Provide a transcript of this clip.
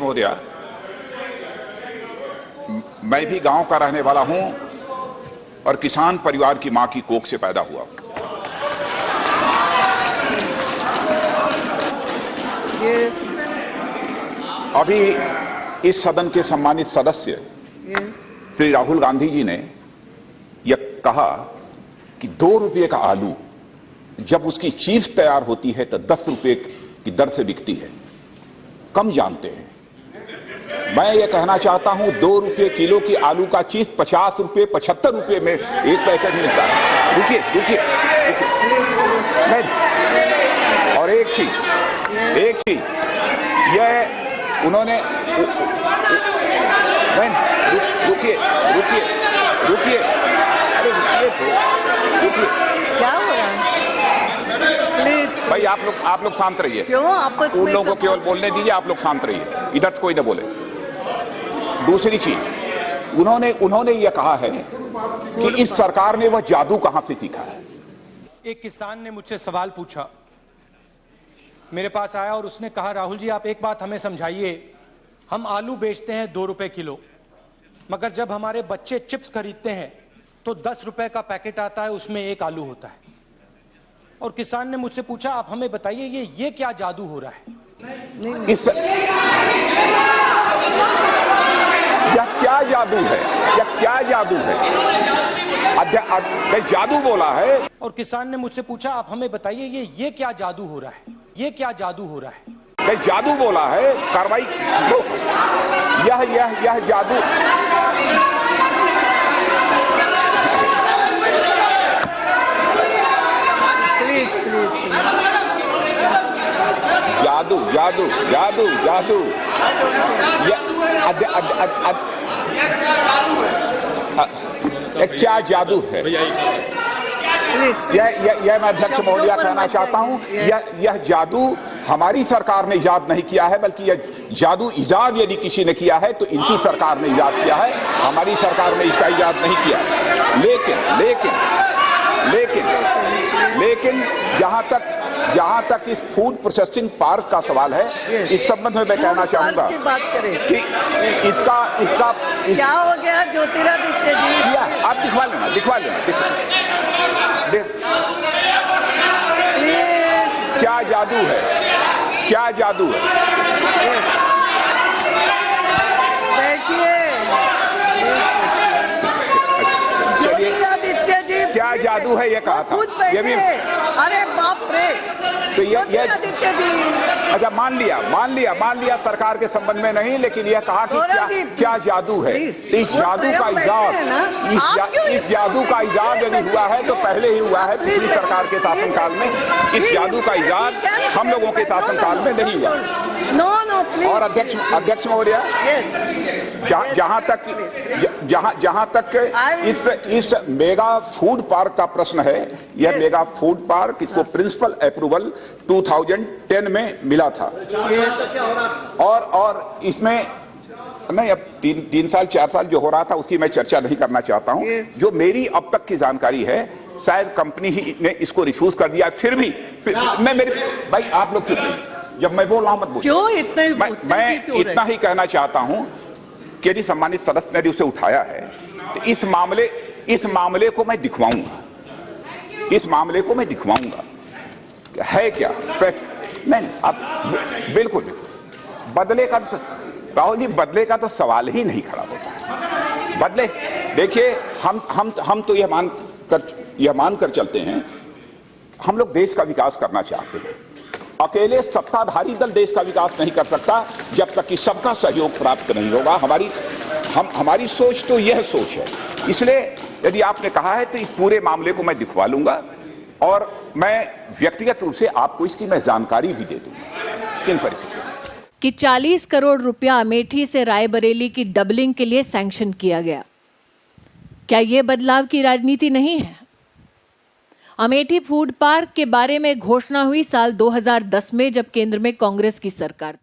महोदय, मैं भी गांव का रहने वाला हूं और किसान परिवार की मां की कोख से पैदा हुआ। अभी इस सदन के सम्मानित सदस्य श्री राहुल गांधी जी ने यह कहा कि 2 रुपये का आलू जब उसकी चीज तैयार होती है तो 10 रुपये की दर से बिकती है। कम जानते हैं। मैं ये कहना चाहता हूं 2 रुपये किलो की आलू का चीज 50 रुपये 75 रुपये में एक पैकेट मिलता है। रुकिए रुकिए नहीं, और एक चीज यह उन्होंने नहीं, रुकिए अरे रुकिए क्या हो रहा है? भाई आप लोग शांत रहिए। क्यों? आप उन लोगों को केवल बोलने दीजिए, आप लोग शांत रहिए, इधर से कोई न बोले। दूसरी चीज उन्होंने यह कहा है कि इस सरकार ने वह जादू कहां से सीखा है। एक किसान ने मुझसे सवाल पूछा, मेरे पास आया और उसने कहा, राहुल जी आप एक बात हमें समझाइए, हम आलू बेचते हैं 2 रुपए किलो, मगर जब हमारे बच्चे चिप्स खरीदते हैं तो 10 रुपए का पैकेट आता है, उसमें 1 आलू होता है। और किसान ने मुझसे पूछा, आप हमें बताइए ये क्या जादू हो रहा है? यह क्या जादू है? जादू बोला है। और किसान ने मुझसे पूछा, आप हमें बताइए ये क्या जादू हो रहा है? ये क्या जादू हो रहा है? जादू बोला है, कार्रवाई तो यह जादू। जादू क्या जादू है? यह मैं अध्यक्ष महोदय कहना चाहता हूं, यह जादू हमारी सरकार ने इजाद नहीं किया है, बल्कि यह जादू इजाद यदि किसी ने किया है तो इनकी सरकार ने इजाद किया है, हमारी सरकार ने इसका इजाद नहीं किया। लेकिन जहां तक इस फूड प्रोसेसिंग पार्क का सवाल है, इस संबंध में मैं कहना चाहूंगा कि इसका क्या हो गया ज्योतिरादित्य जी? आप दिखवा लेना। क्या जादू है? ज्योतिरादित्य जी क्या जादू है ये कहा था। ये भी अरे बाप रे। तो ये ज्योतिरादित्य जी, अच्छा मान लिया सरकार के संबंध में नहीं, लेकिन यह कहा कि क्या जादू है। तो इस जादू का इजाद यदि हुआ है तो पहले ही हुआ है, पिछली सरकार के शासनकाल में। इस जादू का इजाद हम लोगों के शासनकाल में नहीं हुआ। और अध्यक्ष महोदय, जहां तक इस मेगा फूड पार्क का प्रश्न है, यह मेगा फूड पार्क इसको प्रिंसिपल अप्रूवल 2010 में मिला था। और इसमें नहीं, अब 3 साल 4 साल जो हो रहा था उसकी मैं चर्चा नहीं करना चाहता हूं। जो मेरी अब तक की जानकारी है, शायद कंपनी ही ने इसको रिफ्यूज कर दिया। फिर भी भाई आप लोग चुप रहिए, जब मैं बोल रहा हूं मत बोलिए। क्यों इतने? मैं इतना ही कहना चाहता हूं कि यदि सम्मानित सदस्य ने उसे उठाया है तो इस मामले को मैं दिखवाऊंगा। है क्या? नहीं, आप बिल्कुल बदले का, राहुल जी बदले का तो सवाल ही नहीं खड़ा होता है। बदले, देखिए हम तो यह मानकर चलते हैं, हम लोग देश का विकास करना चाहते हैं। अकेले सत्ताधारी दल देश का विकास नहीं कर सकता जब तक कि सबका सहयोग प्राप्त नहीं होगा। हमारी सोच तो यह सोच है। इसलिए यदि आपने कहा है तो इस पूरे मामले को मैं दिखवा लूंगा, और मैं व्यक्तिगत रूप से आपको इसकी मैं जानकारी भी दे दूंगा किन परिस्थितियों कि 40 करोड़ रुपया अमेठी से रायबरेली की डबलिंग के लिए सैंक्शन किया गया। क्या यह बदलाव की राजनीति नहीं है? अमेठी फूड पार्क के बारे में घोषणा हुई साल 2010 में, जब केंद्र में कांग्रेस की सरकार